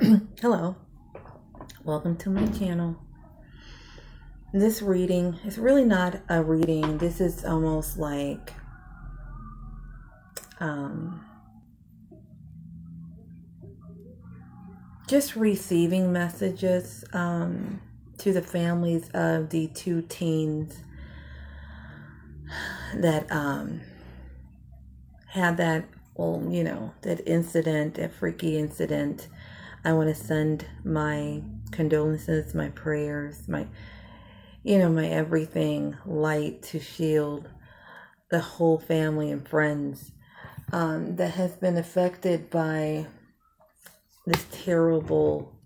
Hello, welcome to my channel. This reading is really not a reading. This is almost like just receiving messages to the families of the two teens that had that, that incident, that freaky incident. I want to send my condolences, my prayers, my everything, light to shield the whole family and friends that has been affected by this terrible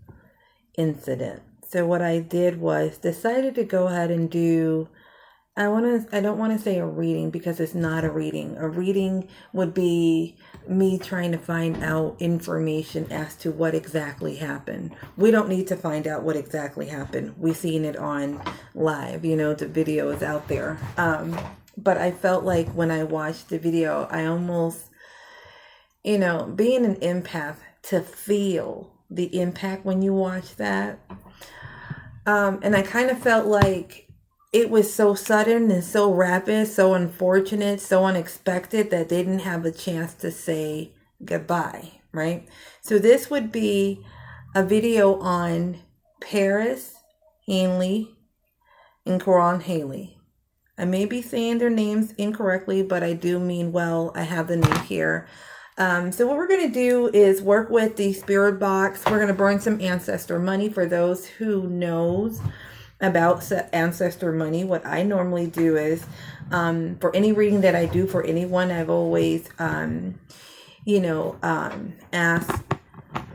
incident. So what I did was decided to go ahead and do, I don't want to say a reading because it's not a reading. A reading would be me trying to find out information as to what exactly happened. We don't need to find out what exactly happened. We've seen it on live, the video is out there. But I felt like when I watched the video, I almost, being an empath, to feel the impact when you watch that. And I kind of felt like it was so sudden and so rapid, so unfortunate, so unexpected that they didn't have a chance to say goodbye, right? So this would be a video on Paris Hanley and Kuaron Hanley. I may be saying their names incorrectly, but I do mean well. I have the name here. So what we're going to do is work with the spirit box. We're going to burn some ancestor money. For those who knows about ancestor money, what I normally do is, for any reading that I do for anyone, I've always, asked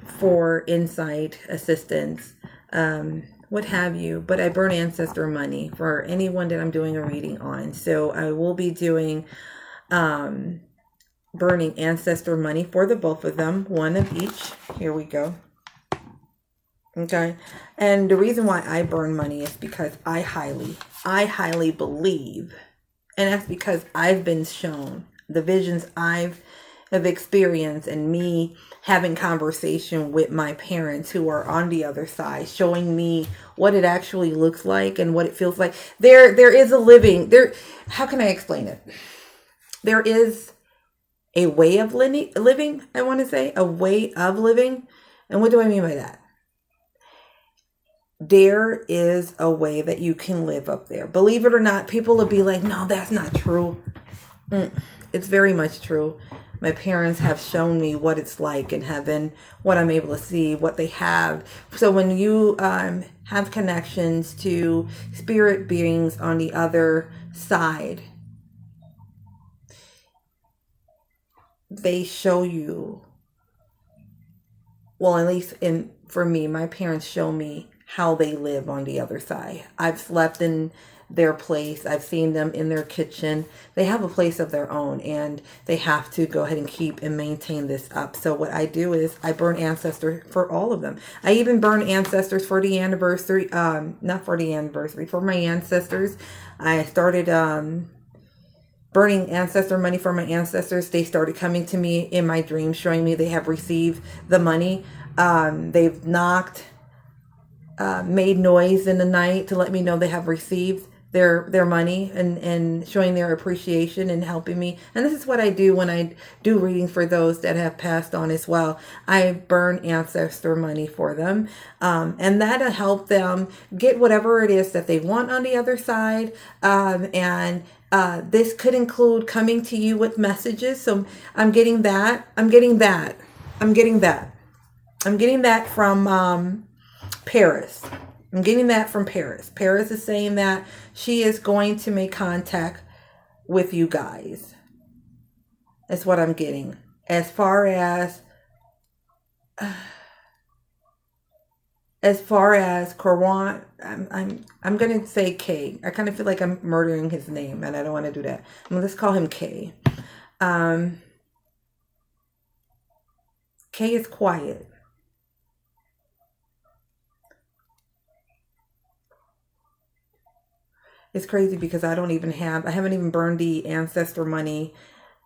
for insight, assistance, what have you. But I burn ancestor money for anyone that I'm doing a reading on. So I will be doing, burning ancestor money for the both of them, one of each. Here we go. Okay. And the reason why I burn money is because I highly believe, and that's because I've been shown the visions have experienced, and me having conversation with my parents who are on the other side, showing me what it actually looks like and what it feels like. There is a living there. How can I explain it? There is a way of living, I want to say, a way of living. And what do I mean by that? There is a way that you can live up there. Believe it or not, people will be like, no, that's not true. It's very much true. My parents have shown me what it's like in heaven, what I'm able to see, what they have. So when you have connections to spirit beings on the other side, they show you, well, at least for me, my parents show me how they live on the other side. I've slept in their place. I've seen them in their kitchen. They have a place of their own, and they have to go ahead and keep and maintain this up. So what I do is I burn ancestors for all of them. I even burn ancestors for the anniversary, not for the anniversary, for my ancestors. I started burning ancestor money for my ancestors. They started coming to me in my dreams, showing me they have received the money. They've knocked, made noise in the night to let me know they have received their money, and showing their appreciation and helping me. And this is what I do when I do readings for those that have passed on as well. I burn ancestor money for them, and that'll help them get whatever it is that they want on the other side. And this could include coming to you with messages. So I'm getting that from Paris. I'm getting that from Paris. Paris is saying that she is going to make contact with you guys. That's what I'm getting. As far as Kuaron, I'm gonna say K. I kind of feel like I'm murdering his name, and I don't want to do that. Let's call him K. K is quiet. It's crazy because I haven't even burned the ancestor money,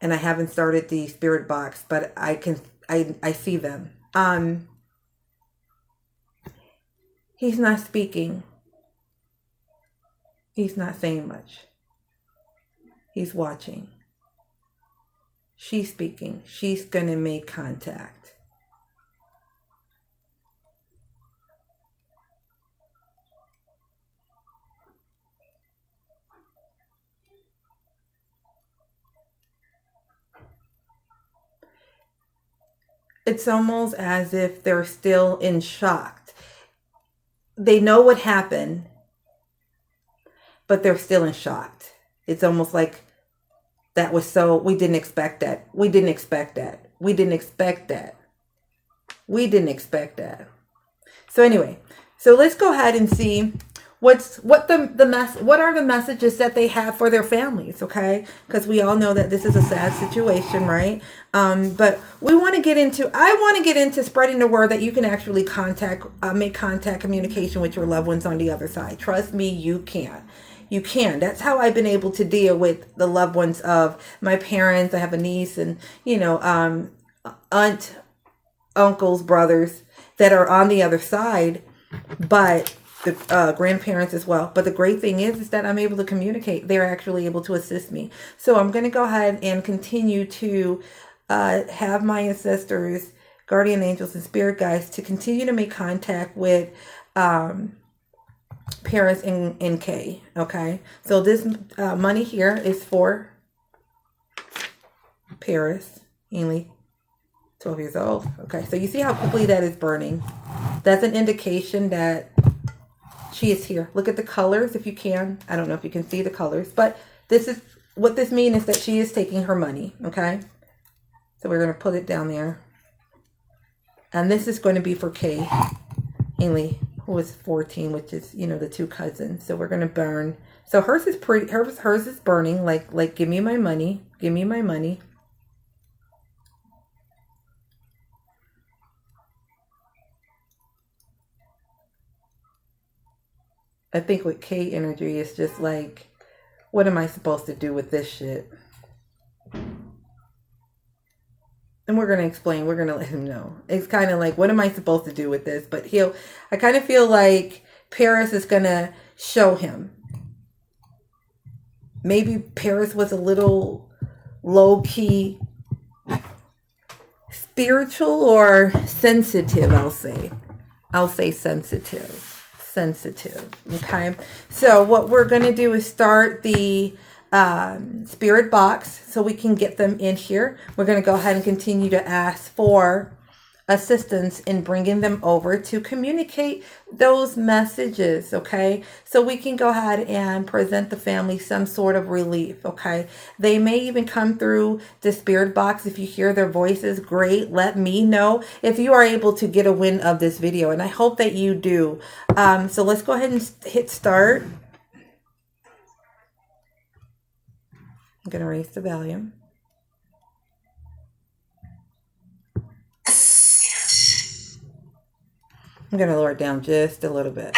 and I haven't started the spirit box, but I see them. He's not speaking. He's not saying much. He's watching. She's speaking. She's going to make contact. It's almost as if they're still in shock. They know what happened, but they're still in shock. It's almost like that was so, we didn't expect that. We didn't expect that. We didn't expect that. We didn't expect that. So anyway, so let's go ahead and see what are the messages that they have for their families, okay? Because we all know that this is a sad situation, right? But I want to get into spreading the word that you can actually make contact, communication with your loved ones on the other side. Trust me, you can. You can. That's how I've been able to deal with the loved ones of my parents. I have a niece and, aunt, uncles, brothers that are on the other side, but the grandparents as well. But the great thing is that I'm able to communicate. They're actually able to assist me. So I'm going to go ahead and continue to have my ancestors, guardian angels, and spirit guides to continue to make contact with Paris and Kay. Okay. So this money here is for Paris Hanley, 12 years old. Okay. So you see how quickly that is burning. That's an indication that she is here. Look at the colors if you can. I don't know if you can see the colors, but this is what this means is that she is taking her money. Okay. So we're going to put it down there. And this is going to be for Kay Hanley, who is 14, which is, the two cousins. So we're going to burn. So hers is hers is burning like give me my money. Give me my money. I think with Kay energy, it's just like, what am I supposed to do with this shit? And we're going to explain. We're going to let him know. It's kind of like, what am I supposed to do with this? But I kind of feel like Paris is going to show him. Maybe Paris was a little low-key spiritual or sensitive, I'll say sensitive. Okay, so what we're going to do is start the spirit box so we can get them in here. We're going to go ahead and continue to ask for assistance in bringing them over to communicate those messages. Okay, so we can go ahead and present the family some sort of relief. Okay, they may even come through the spirit box. If you hear their voices, great, let me know if you are able to get a win of this video, and I hope that you do. So let's go ahead and hit start. I'm going to raise the volume. I'm going to lower it down just a little bit.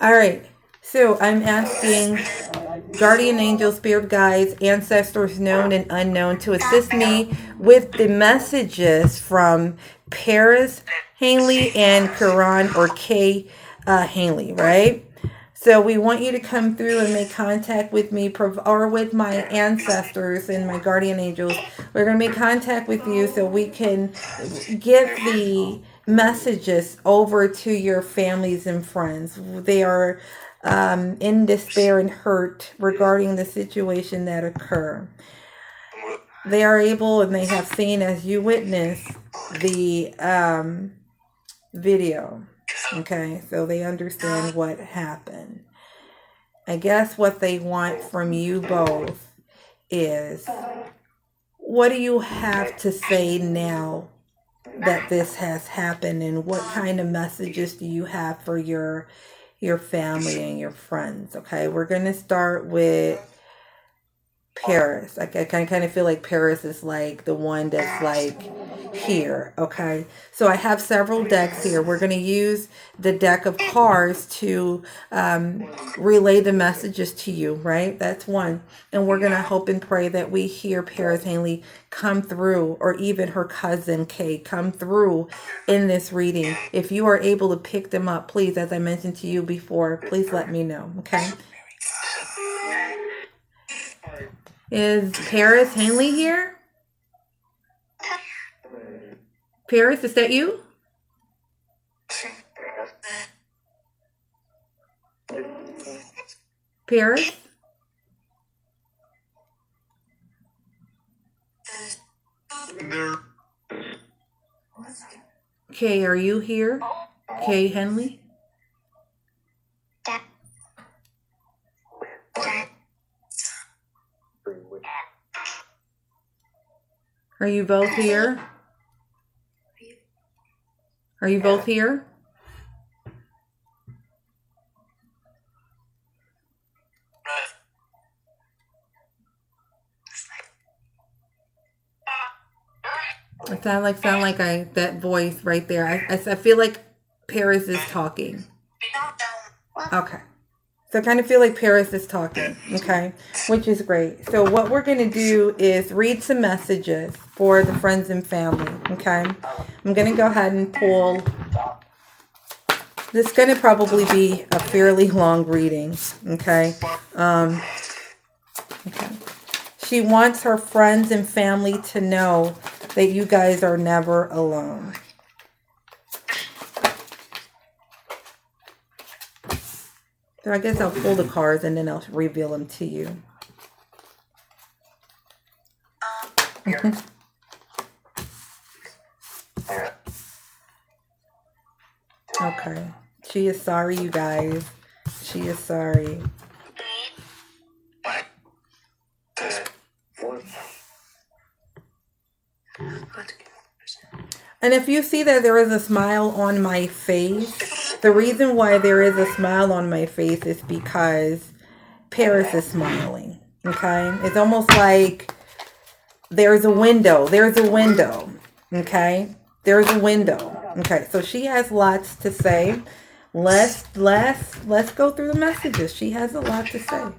All right. So I'm asking guardian angels, spirit guides, ancestors known and unknown to assist me with the messages from Paris Hanley and Kuaron or Kay Hanley, right? So we want you to come through and make contact with me or with my ancestors and my guardian angels. We're going to make contact with you so we can get the messages over to your families and friends. They are in despair and hurt regarding the situation that occur. They are able and they have seen, as you witness, the video. Okay, so they understand what happened. I guess what they want from you both is, what do you have to say now that this has happened, and what kind of messages do you have for your family and your friends? Okay, we're going to start with Paris. I kind of feel like Paris is like the one that's like, here. Okay, so I have several decks here. We're going to use the deck of cards to relay the messages to you, right? That's one. And we're going to hope and pray that we hear Paris Hanley come through, or even her cousin Kay come through in this reading. If you are able to pick them up, please, as I mentioned to you before, please let me know. Okay. Is Paris Hanley here? Paris, is that you? Paris? Kay, are you here? Kay Henley? Are you both here? Are you both here? It sound like that voice right there. I feel like Paris is talking. Okay. So I kind of feel like Paris is talking, okay, which is great. So what we're going to do is read some messages for the friends and family, okay? I'm going to go ahead and pull. This is going to probably be a fairly long reading, okay? Okay. She wants her friends and family to know that you guys are never alone. So I guess I'll pull the cards and then I'll reveal them to you. Okay. She is sorry, you guys. She is sorry. And if you see that there is a smile on my face, the reason why there is a smile on my face is because Paris is smiling. Okay? It's almost like there's a window. There's a window. Okay? There's a window. Okay, so she has lots to say. Let's go through the messages. She has a lot to say.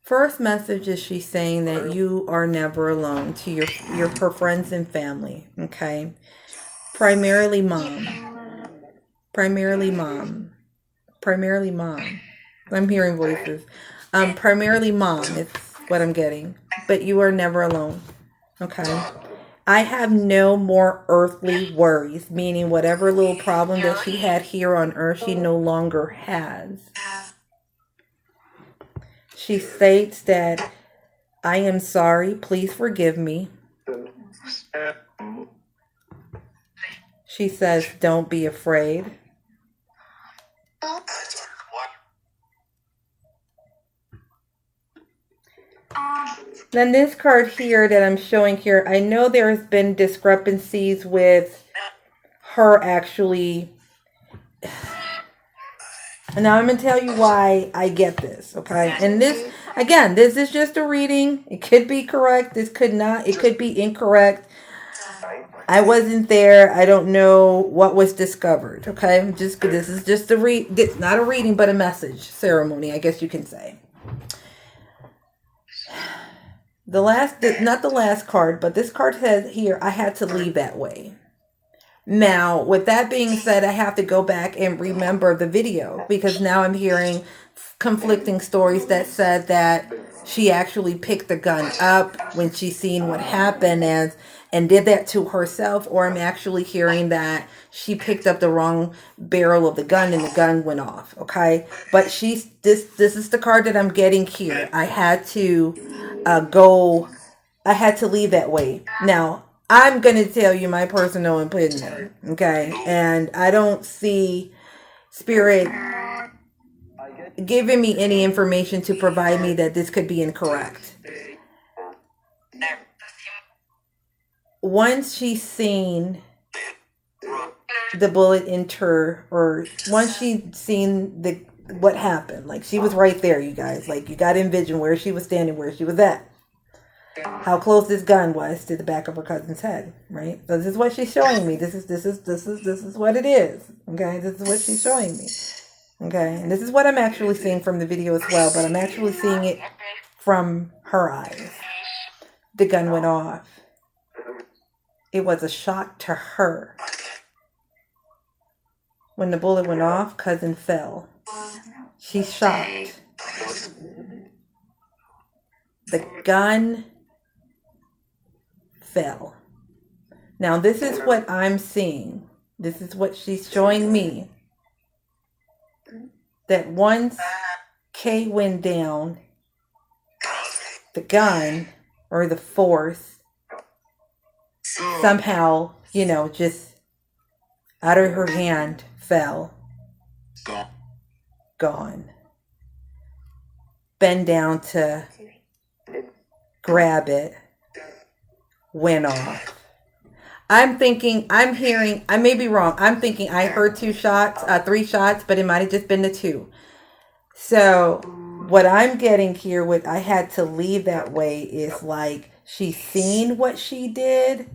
First message is she's saying that you are never alone to her friends and family, okay? Primarily mom. Primarily mom. Primarily mom. I'm hearing voices. Primarily mom is what I'm getting. But you are never alone, okay? I have no more earthly worries, meaning whatever little problem that she had here on earth, she no longer has. She states that, I am sorry, please forgive me. She says, don't be afraid. Then this card here that I'm showing here, I know there's been discrepancies with her actually. And now I'm going to tell you why I get this, okay? And this, again, this is just a reading. It could be correct. This could not. It could be incorrect. I wasn't there. I don't know what was discovered, okay? This is just not a reading, but a message ceremony, I guess you can say. Not the last card, but this card says here, I had to leave that way. Now, with that being said, I have to go back and remember the video because now I'm hearing conflicting stories that said that she actually picked the gun up when she seen what happened and did that to herself, or I'm actually hearing that she picked up the wrong barrel of the gun and the gun went off, okay? But this is the card that I'm getting here. I had to I had to leave that way. Now, I'm going to tell you my personal opinion, okay? And I don't see Spirit giving me any information to provide me that this could be incorrect. Once she's seen the bullet enter, or once she'd seen what happened, like she was right there, you guys. Like you got to envision where she was standing, where she was at, how close this gun was to the back of her cousin's head, right? So this is what she's showing me. This is what it is. Okay, this is what she's showing me. Okay, and this is what I'm actually seeing from the video as well, but I'm actually seeing it from her eyes. The gun went off. It was a shock to her. When the bullet went off, cousin fell. She's shocked. The gun fell. Now, this is what I'm seeing. This is what she's showing me. That once Kay went down, the gun, or the force, somehow, just out of her hand fell. Gone. Bend down to grab it. Went off. I'm thinking, I'm hearing, I may be wrong. I'm thinking I heard 3 shots, but it might have just been the 2. So what I'm getting here, what I had to leave that way, is like she's seen what she did.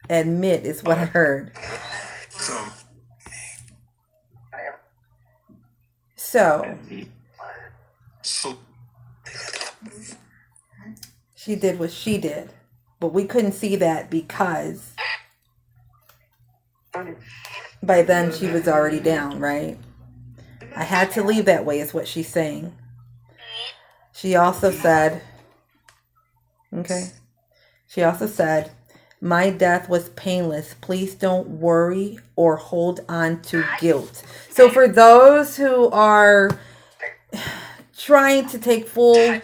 Admit is what I heard. So she did what she did, but we couldn't see that because by then she was already down, right? I had to leave that way is what she's saying. She also said, my death was painless. Please don't worry or hold on to guilt. So for those who are trying to take full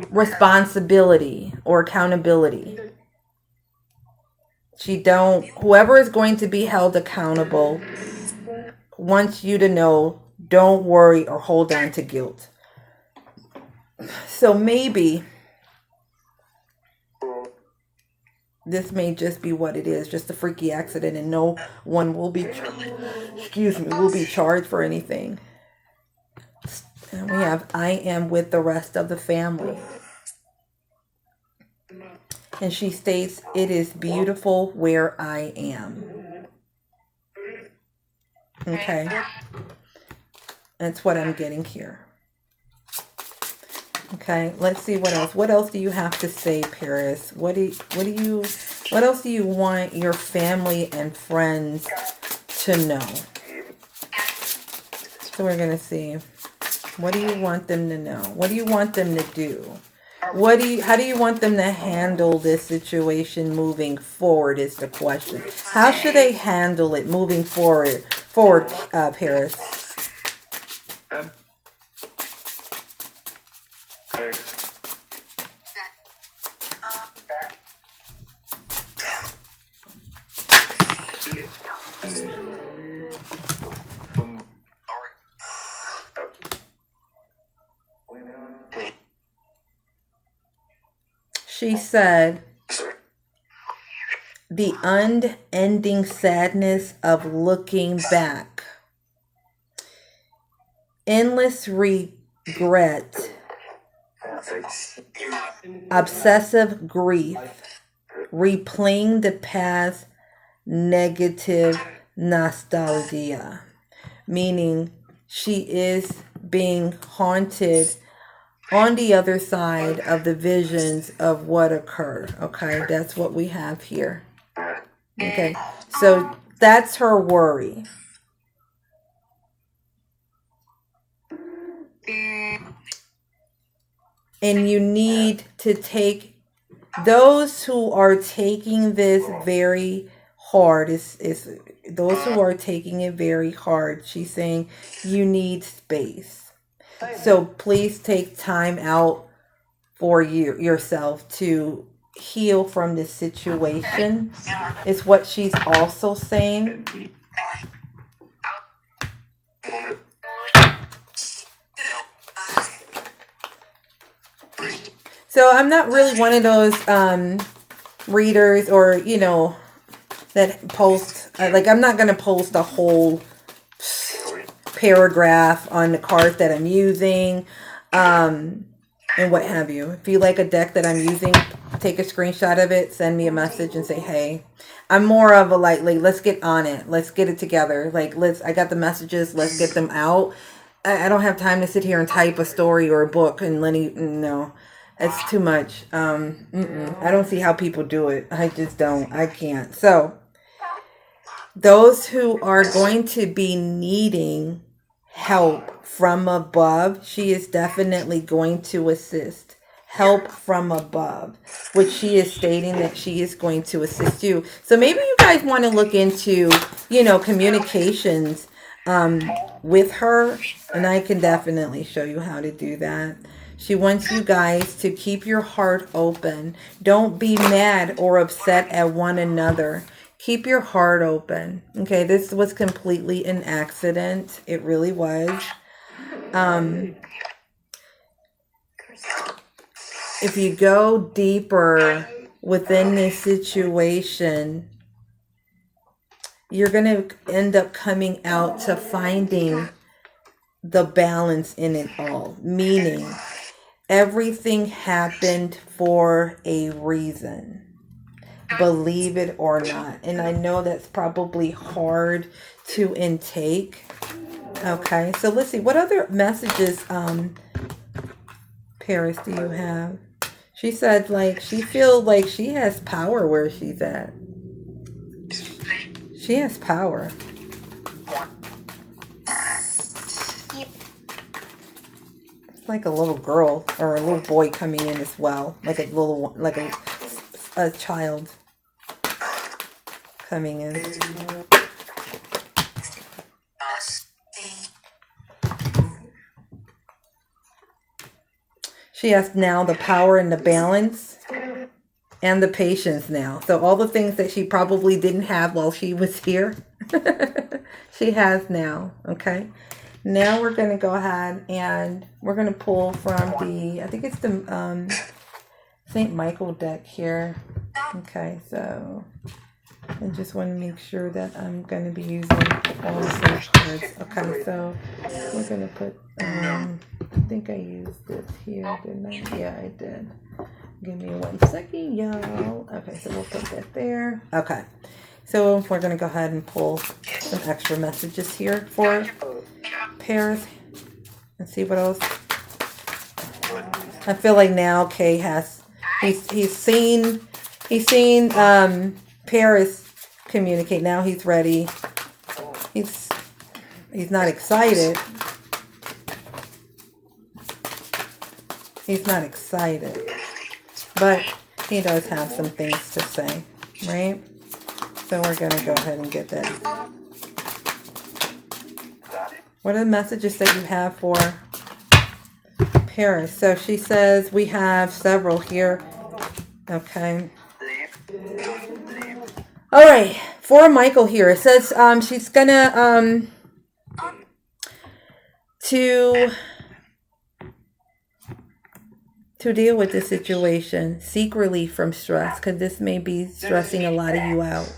responsibility or accountability, whoever is going to be held accountable wants you to know, don't worry or hold on to guilt. So maybe this may just be what it is, just a freaky accident, and no one will be, charged for anything. And we have, I am with the rest of the family. And she states, it is beautiful where I am. Okay. That's what I'm getting here. Okay, let's see what else. What else do you have to say, Paris? What else do you want your family and friends to know? So we're gonna see. What do you want them to know? What do you want them to do? How do you want them to handle this situation moving forward is the question. How should they handle it moving forward, Paris? She said, the unending sadness of looking back, endless regret, obsessive grief, replaying the past, negative nostalgia, meaning she is being haunted on the other side of the visions of what occurred. Okay, that's what we have here. Okay, so that's her worry. And you need to take, those who are taking this very hard, is those who are taking it very hard, she's saying you need space. So please take time out for yourself to heal from this situation, is what she's also saying. So I'm not really one of those readers, or that post, like, I'm not going to post a whole paragraph on the cards that I'm using, and what have you. If you like a deck that I'm using, take a screenshot of it, send me a message and say, hey. I'm more of a like let's get on it, let's get it together, like, I got the messages, let's get them out. I don't have time to sit here and type a story or a book and no, it's too much. I don't see how people do it. I just don't. I can't. So those who are going to be needing help from above, she is definitely going to assist. Help from above, which she is stating that she is going to assist you. So maybe you guys want to look into, communications with her, and I can definitely show you how to do that. She wants you guys to keep your heart open. Don't be mad or upset at one another. Keep your heart open. Okay, this was completely an accident. It really was. If you go deeper within this situation, you're going to end up coming out to finding the balance in it all. Meaning, everything happened for a reason. Believe it or not. And I know that's probably hard to intake. Okay, so let's see. What other messages, Paris, do you have? She said, like, she feels like she has power where she's at. She has power. It's like a little girl or a little boy coming in as well. Like a child coming in. She has now the power and the balance and the patience now. So all the things that she probably didn't have while she was here, she has now. Okay. Now we're going to go ahead and we're going to pull from I think it's the St. Michael deck here. Okay. So I just want to make sure that I'm going to be using all the same cards. Okay. So we're going to put, I think I used this here, didn't I? Yeah, I did. Give me 1 second, y'all. Okay, so we'll put that there. Okay, so we're going to go ahead and pull some extra messages here for Paris and see what else. I feel like now Kay has, he's seen Paris communicate. Now he's ready. He's not excited. He's not excited, but he does have some things to say, right? So we're going to go ahead and get that. What are the messages that you have for Paris? So she says we have several here. Okay. All right. For Michael here, it says she's going to deal with the situation, seek relief from stress, because this may be stressing a lot of you out.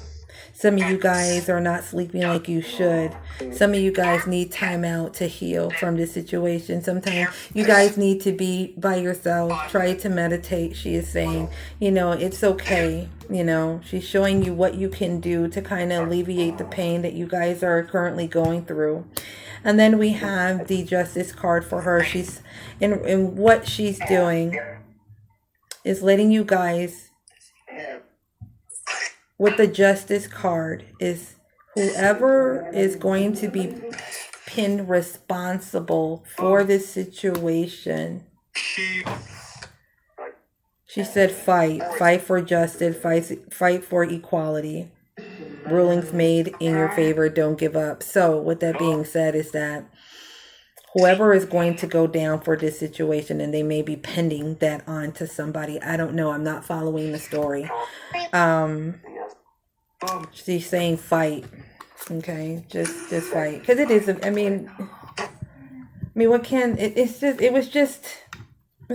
Some of you guys are not sleeping like you should. Some of you guys need time out to heal from this situation. Sometimes you guys need to be by yourself. Try to meditate, she is saying. It's okay. She's showing you what you can do to kind of alleviate the pain that you guys are currently going through. And then we have the Justice card for her. She's in what she's doing is letting you guys, with the Justice card, is whoever is going to be pinned responsible for this situation. She said fight for justice, fight for equality. Rulings made in your favor, don't give up. So with that being said, is that whoever is going to go down for this situation, and they may be pending that on to somebody. I don't know. I'm not following the story. She's saying fight. Okay, just fight, because it is. I mean, what can it? It's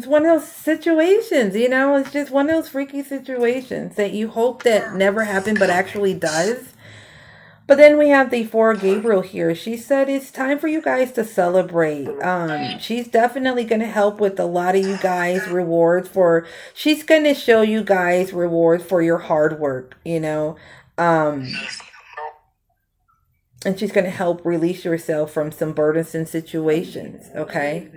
one of those situations, you know. It's just one of those freaky situations that you hope that never happened, but actually does. But then we have the Four Gabriel here. She said it's time for you guys to celebrate. She's definitely going to help with a lot of you guys rewards for. She's going to show you guys rewards for your hard work, you know. And she's going to help release yourself from some burdensome situations. Okay.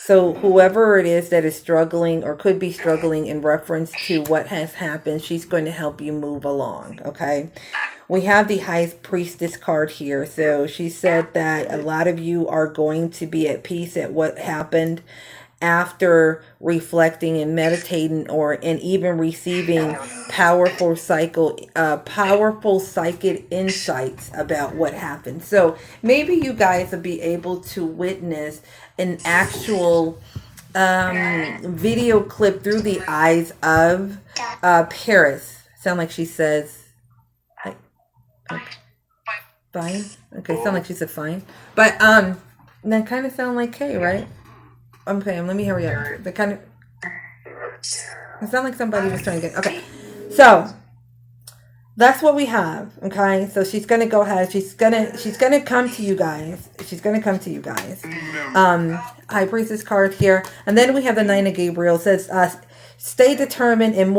So whoever it is that is struggling or could be struggling in reference to what has happened, she's going to help you move along. Okay. We have the High Priestess card here. So she said that a lot of you are going to be at peace at what happened after reflecting and meditating, and even receiving powerful psychic insights about what happened. So maybe you guys will be able to witness an actual video clip through the eyes of Paris. Sound like she says, fine. Okay, sound like she said fine. But that kind of sound like Kay, right? Okay, let me hurry up. It sound like somebody was trying to get. Okay, so that's what we have. Okay, so she's gonna go ahead. She's gonna come to you guys. High Priestess card here, and then we have the Nine of Gabriel. It says, "Stay determined and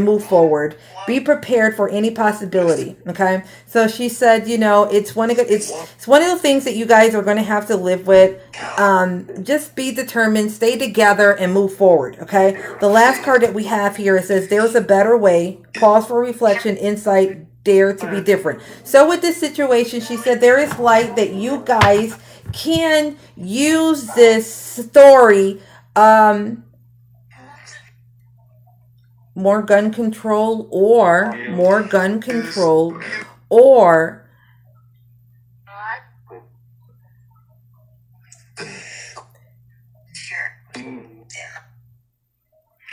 move forward. Be prepared for any possibility." Okay, so she said, you know, it's one of the things that you guys are going to have to live with. Just be determined, stay together, and move forward. Okay, the last card that we have here, it says, "There's a better way. Pause for reflection, insight, dare to be different." So with this situation, she said there is light that you guys can use this story. More gun control, or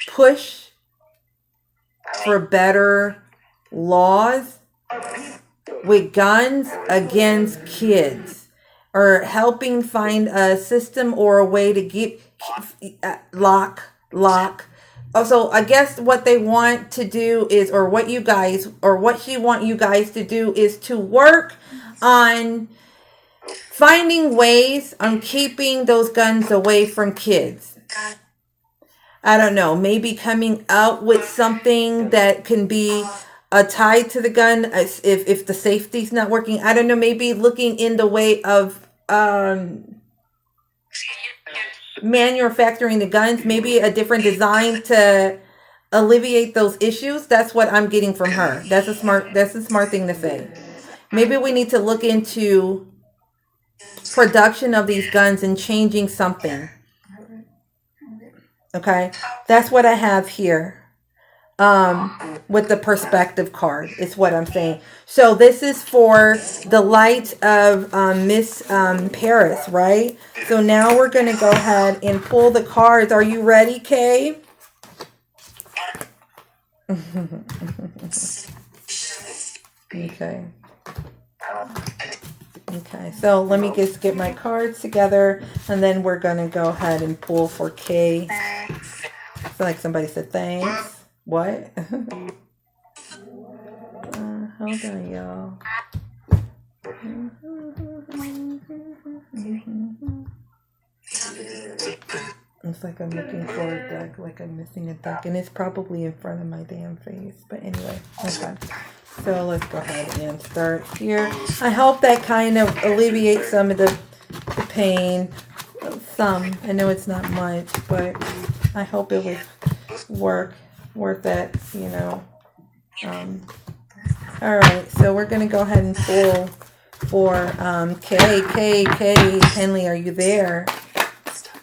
push for better laws with guns against kids, or helping find a system or a way to get lock. So I guess what they want to do is, or what she want you guys to do is to work on finding ways on keeping those guns away from kids. I don't know, maybe coming out with something that can be tied to the gun if the safety's not working. I don't know, maybe looking in the way of manufacturing the guns, maybe a different design to alleviate those issues. That's what I'm getting from her. That's a smart thing to say. Maybe we need to look into production of these guns and changing something. Okay, that's what I have here. With the perspective card is what I'm saying. So this is for the light of Miss Paris, right? So now we're going to go ahead and pull the cards. Are you ready, Kay? Okay, so let me just get my cards together, and then we're going to go ahead and pull for Kay. I feel like somebody said thanks. What? Hold on, y'all. It's like I'm looking for a duck, like I'm missing a duck, and it's probably in front of my damn face. But anyway, okay. So let's go ahead and start here. I hope that kind of alleviates some of the pain. Some. I know it's not much, but I hope it was worth it, you know. All right, so we're going to go ahead and pull for Kay Hanley. Are you there?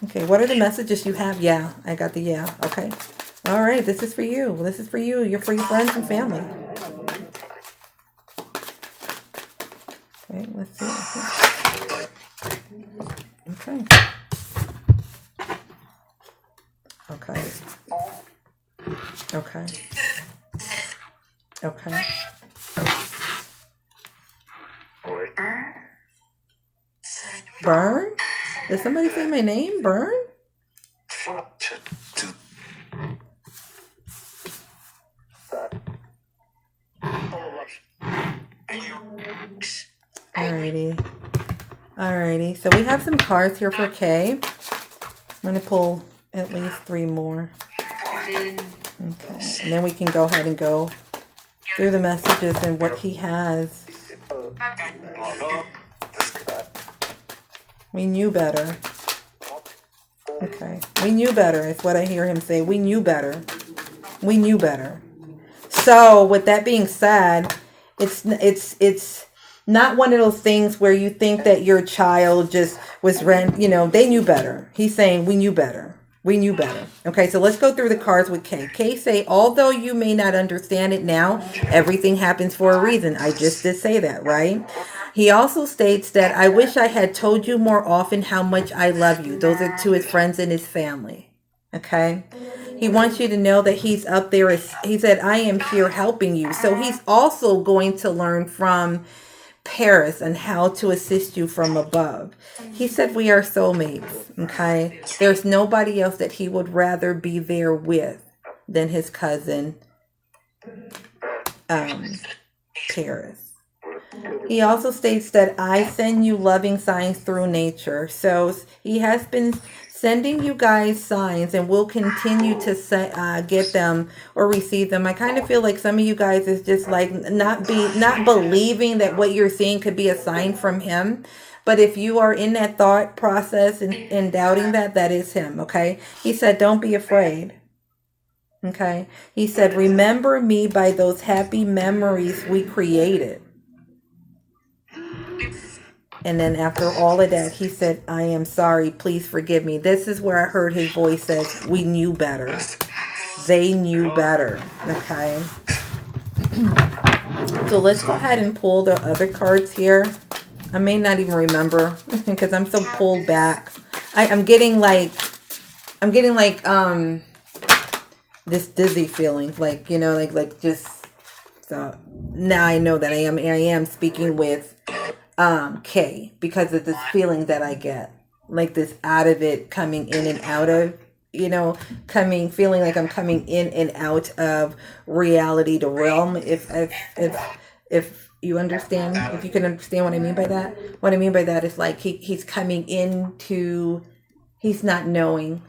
Okay, what are the messages you have? Yeah, I got the yeah. Okay. All right, this is for you. This is for you, your free friends and family. Okay, let's see. Okay. Okay. Okay. Okay. Burn? Did somebody say my name? Burn? Alrighty. Alrighty. So we have some cards here for Kay. I'm going to pull at least 3 more. Okay. And then we can go ahead and go through the messages and what he has. We knew better. Okay. We knew better is what I hear him say. We knew better. We knew better. So with that being said, it's not one of those things where you think that your child just was they knew better. He's saying we knew better. We knew better. Okay, so let's go through the cards with Kay. Kay say, although you may not understand it now, everything happens for a reason. I just did say that, right? He also states that I wish I had told you more often how much I love you. Those are to his friends and his family. Okay. He wants you to know that he's up there. He said, I am here helping you. So he's also going to learn from Paris and how to assist you from above. He said we are soulmates. Okay. There's nobody else that he would rather be there with than his cousin, Paris. He also states that I send you loving signs through nature. So he has been sending you guys signs and will continue to get them or receive them. I kind of feel like some of you guys is just like not believing that what you're seeing could be a sign from him. But if you are in that thought process and doubting that is him. Okay. He said, don't be afraid. Okay. He said, remember me by those happy memories we created. And then after all of that, he said, I am sorry. Please forgive me. This is where I heard his voice says, we knew better. They knew better. Okay. So let's go ahead and pull the other cards here. I may not even remember because I'm so pulled back. I'm getting like this dizzy feeling. Like, like just, so now I know that I am speaking with Kay, because of this feeling that I get, like this out of it, coming in and out of, feeling like I'm coming in and out of reality to realm. If you understand, if you can understand what I mean by that. What I mean by that is like he's coming into, he's not knowing.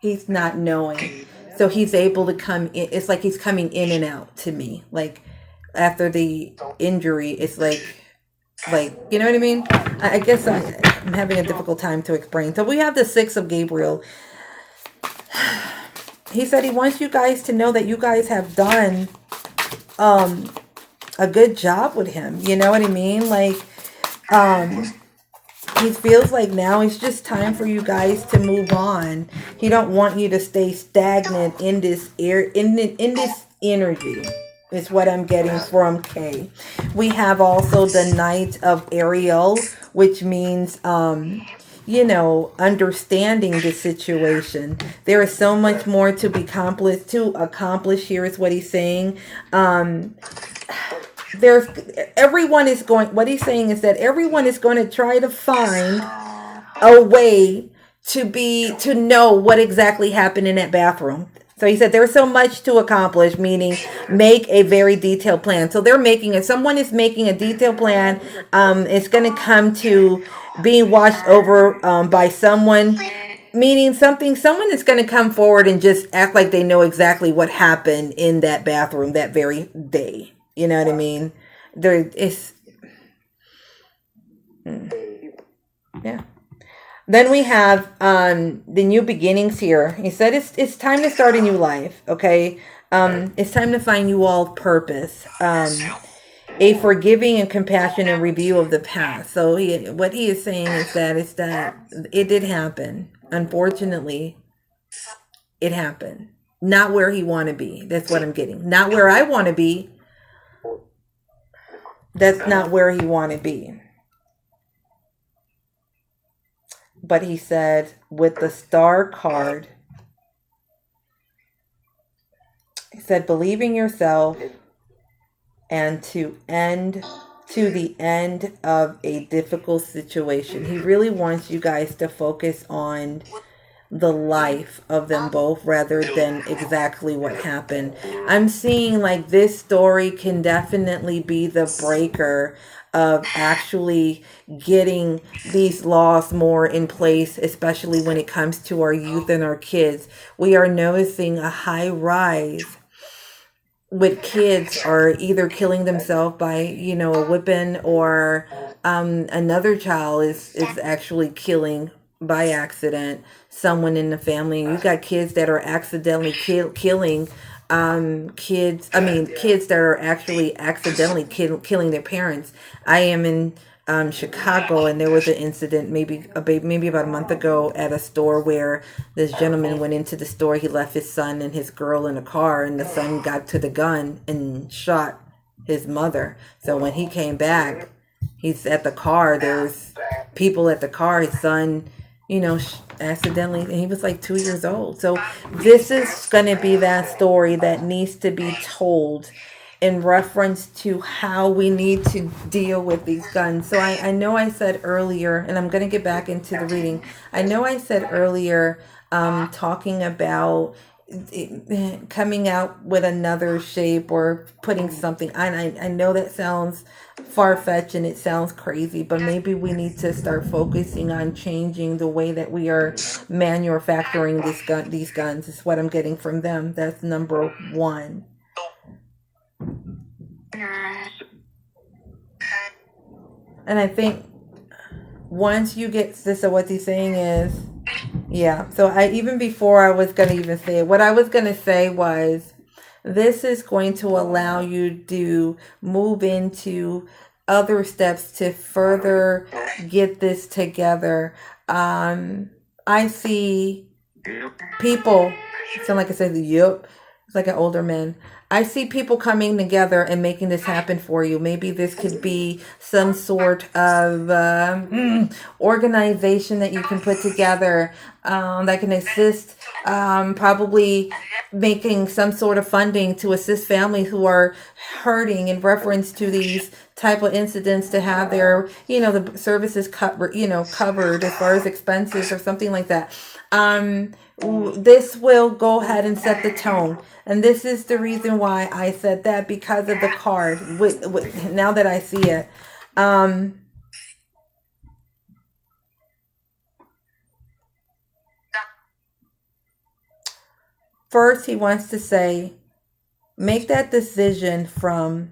So he's able to come in. It's like he's coming in and out to me. Like after the injury, it's like, you know what I mean? I guess I'm having a difficult time to explain. So we have the 6 of Gabriel. He said he wants you guys to know that you guys have done a good job with him. You know what I mean? Like, he feels like now it's just time for you guys to move on. He don't want you to stay stagnant in this in this energy. Is what I'm getting from Kay. We have also the Knight of Ariel, which means, understanding the situation. There is so much more to accomplish here is what he's saying. What he's saying is that everyone is going to try to find a way to know what exactly happened in that bathroom. So he said there's so much to accomplish, meaning make a very detailed plan. So if someone is making a detailed plan, it's going to come to being watched over by someone, meaning someone is going to come forward and just act like they know exactly what happened in that bathroom that very day. You know what I mean? Yeah. Then we have the new beginnings here. He said it's time to start a new life, okay? It's time to find you all purpose. A forgiving and compassionate review of the past. So what he is saying is that it did happen. Unfortunately, it happened. Not where he want to be. That's what I'm getting. Not where I want to be. That's not where he want to be. but he said with the star card, he said, believe in yourself and to the end of a difficult situation. He really wants you guys to focus on the life of them both rather than exactly what happened. I'm seeing like this story can definitely be the breaker of actually getting these laws more in place, especially when it comes to our youth and our kids. We are noticing a high rise with kids are either killing themselves by, a whipping, or another child is actually killing by accident someone in the family. And you got kids that are accidentally killing kids that are actually accidentally killing their parents. I am in Chicago, and there was an incident maybe about a month ago at a store where this gentleman went into the store. He left his son and his girl in a car, and the son got to the gun and shot his mother. So when he came back, he's at the car. There's people at the car. His son, accidentally, and he was like 2 years old. So this is going to be that story that needs to be told in reference to how we need to deal with these guns. So I know I said earlier, and I'm going to get back into the reading. I know I said earlier, talking about coming out with another shape or putting something. I know that sounds far-fetched and it sounds crazy, but maybe we need to start focusing on changing the way that we are manufacturing these guns is what I'm getting from them. That's number one. And I think once you get this, so what he's saying is, yeah. So even before I was going to even say it, what I was going to say was, this is going to allow you to move into other steps to further get this together. I see people, sound like I said, yep. It's like an older man. I see people coming together and making this happen for you. Maybe this could be some sort of organization that you can put together that can assist, probably making some sort of funding to assist families who are hurting in reference to these type of incidents, to have their, the services covered as far as expenses or something like that. This will go ahead and set the tone. And this is the reason why I said that, because of the card. Now that I see it. First, he wants to say, make that decision from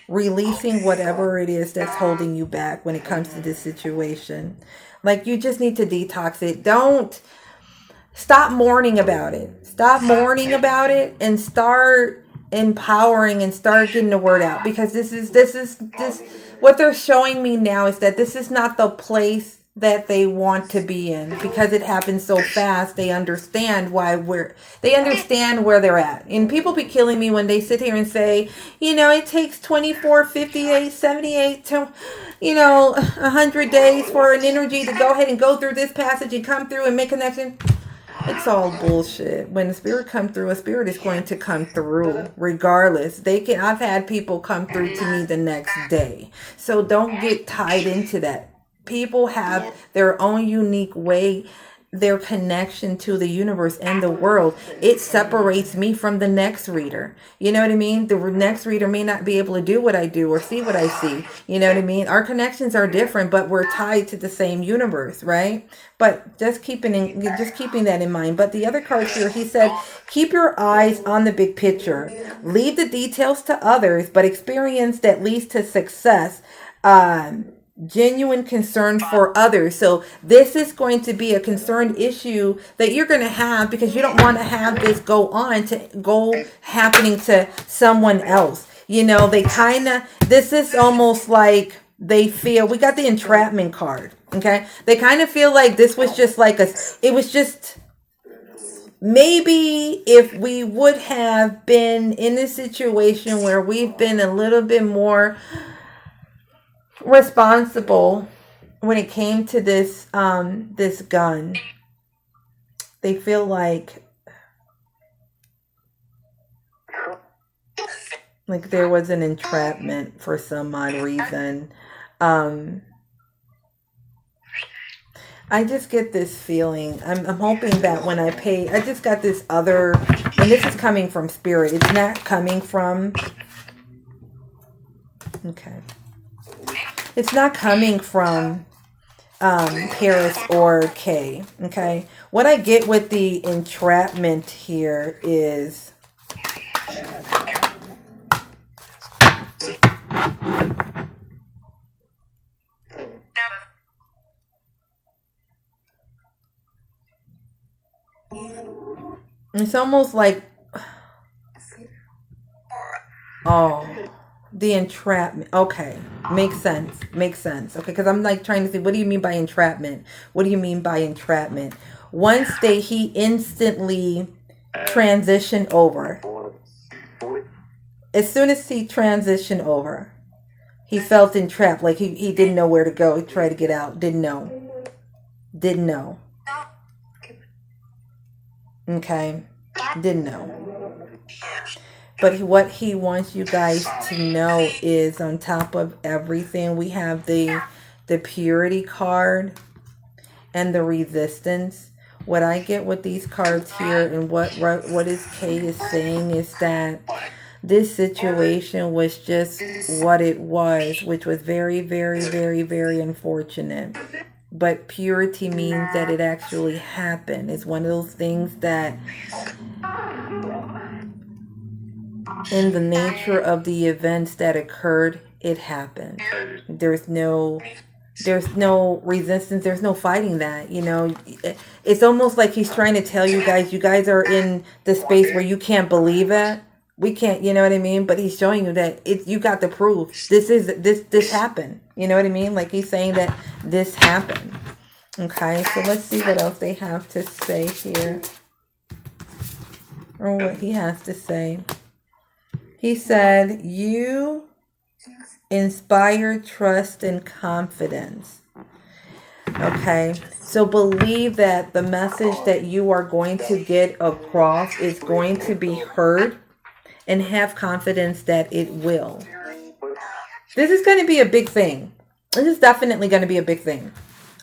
releasing whatever it is that's holding you back when it comes to this situation. Like, you just need to detox it. Don't stop mourning about it. Stop mourning about it and start empowering and start getting the word out. Because this what they're showing me now is that this is not the place that they want to be in, because it happens so fast. They understand they understand where they're at. And people be killing me when they sit here and say, it takes 24, 58, 78 to 100 days for an energy to go ahead and go through this passage and come through and make connection. It's all bullshit. When the spirit comes through, a spirit is going to come through regardless. I've had people come through to me the next day. So don't get tied into that. People have their own unique way, their connection to the universe and the world. It separates me from the next reader. You know what I mean? The next reader may not be able to do what I do or see what I see. You know what I mean? Our connections are different, but we're tied to the same universe, right? But just keeping that in mind. But the other card here, he said, keep your eyes on the big picture. Leave the details to others, but experience that leads to success. Genuine concern for others. So this is going to be a concerned issue that you're going to have, because you don't want to have this go happening to someone else. This is almost like they feel, we got the entrapment card. Okay. They kind of feel like this was just like it was just, maybe if we would have been in a situation where we've been a little bit more responsible when it came to this this gun, they feel like there was an entrapment for some odd reason. Um, I just get this feeling. I'm hoping that when I pay, I just got this other, and this is coming from spirit. It's not coming from, okay. It's not coming from Paris or Kay, okay? What I get with the entrapment here is it's almost like, oh, the entrapment. Okay, makes sense. Makes sense. Okay, because I'm like trying to see, what do you mean by entrapment? What do you mean by entrapment? Once he instantly transitioned over. As soon as he transitioned over, he felt entrapped. Like he didn't know where to go. He tried to get out. Didn't know. Didn't know. Okay. Didn't know. But what he wants you guys to know is, on top of everything, we have the purity card and the resistance. What I get with these cards here, and what is Kay is saying, is that this situation was just what it was, which was very, very, very, very unfortunate. But purity means that it actually happened. It's one of those things that, in the nature of the events that occurred, it happened. There's no resistance. There's no fighting that. It's almost like he's trying to tell you guys are in the space where you can't believe it. We can't, you know what I mean? But he's showing you that you got the proof. This happened. You know what I mean? Like, he's saying that this happened. Okay, so let's see what else they have to say here. Or what he has to say. He said, you inspire trust and confidence. Okay, so believe that the message that you are going to get across is going to be heard, and have confidence that it will. This is going to be a big thing. This is definitely going to be a big thing.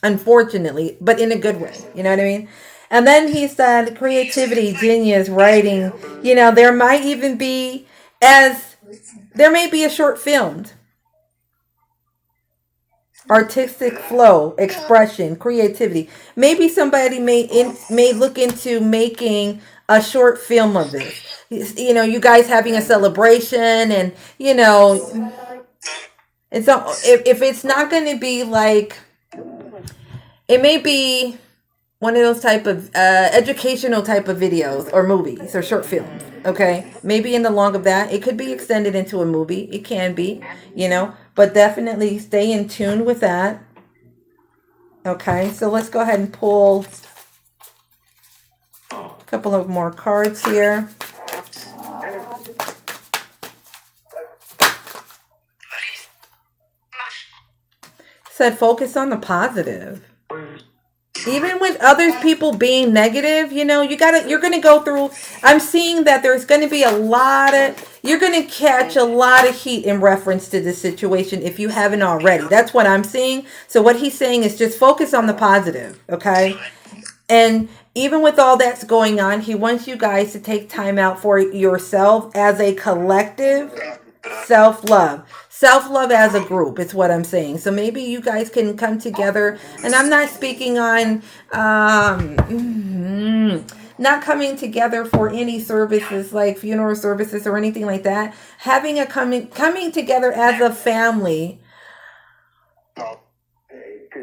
Unfortunately, but in a good way. You know what I mean? And then he said, creativity, genius, writing. There might even be, there may be a short filmed. Artistic flow, expression, creativity. Maybe somebody may look into making a short film of this. You guys having a celebration, and and so if it's not going to be like, it may be one of those type of educational type of videos or movies or short films. Okay, maybe in the long of that, it could be extended into a movie. It can be, but definitely stay in tune with that. Okay, so let's go ahead and pull a couple of more cards here. Said focus on the positive. Even with other people being negative, you're going to go through, I'm seeing that there's going to be you're going to catch a lot of heat in reference to this situation if you haven't already. That's what I'm seeing. So what he's saying is just focus on the positive, okay? And even with all that's going on, he wants you guys to take time out for yourself as a collective. Self-love as a group is what I'm saying. So maybe you guys can come together, and I'm not speaking on not coming together for any services like funeral services or anything like that. Having a coming together as a family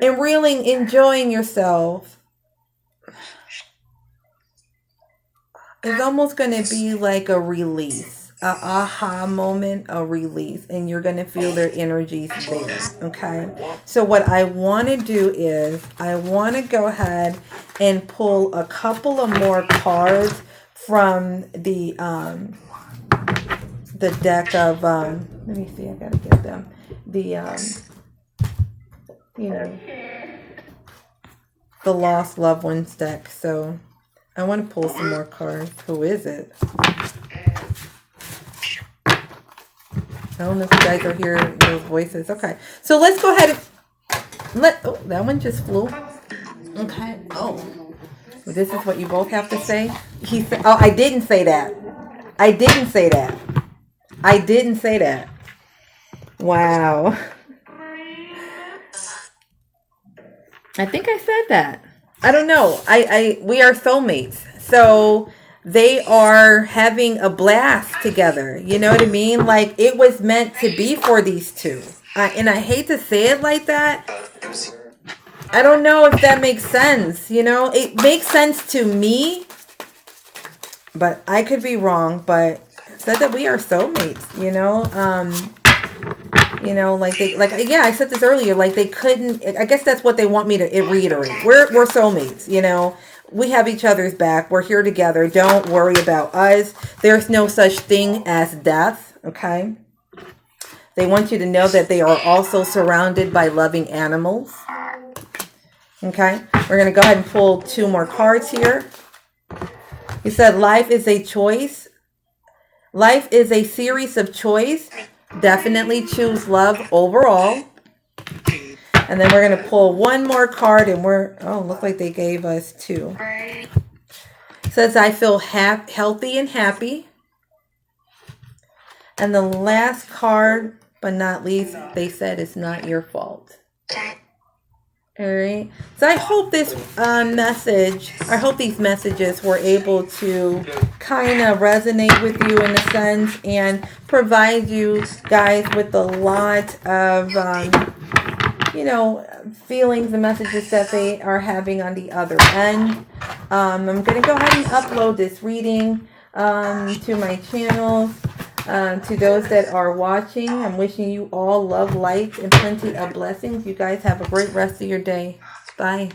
and really enjoying yourself is almost going to be like a release. A aha moment, a release, and you're going to feel their energies there, okay? So what I want to do is I want to go ahead and pull a couple of more cards from the deck of, let me see, I got to get them, the you know, the lost loved ones deck. So I want to pull some more cards. Who is it? I don't know if you guys are hearing those voices. Okay, so let's go ahead and oh, that one just flew. Okay. Oh, this is what you both have to say. He said, "Oh, I didn't say that. I didn't say that. I didn't say that." Wow. I think I said that. I don't know. We are soulmates. So they are having a blast together. You know what I mean? Like it was meant to be for these two. And I hate to say it like that. I don't know if that makes sense. You know, it makes sense to me, but I could be wrong. But it said that we are soulmates. You know, like yeah, I said this earlier. Like they couldn't. I guess that's what they want me to reiterate. We're soulmates. You know, we have each other's back. We're here together. Don't worry about us. There's no such thing as death. Okay. They want you to know that they are also surrounded by loving animals. Okay, we're going to go ahead and pull 2 more cards here. He said, life is a choice. Life is a series of choice. Definitely choose love overall. And then we're going to pull 1 more card and look like they gave us 2. It says, I feel healthy and happy. And the last card, but not least, they said it's not your fault. All right. So I hope this I hope these messages were able to kind of resonate with you in a sense and provide you guys with a lot of, feelings and messages that they are having on the other end. I'm going to go ahead and upload this reading to my channel. To those that are watching, I'm wishing you all love, light, and plenty of blessings. You guys have a great rest of your day. Bye.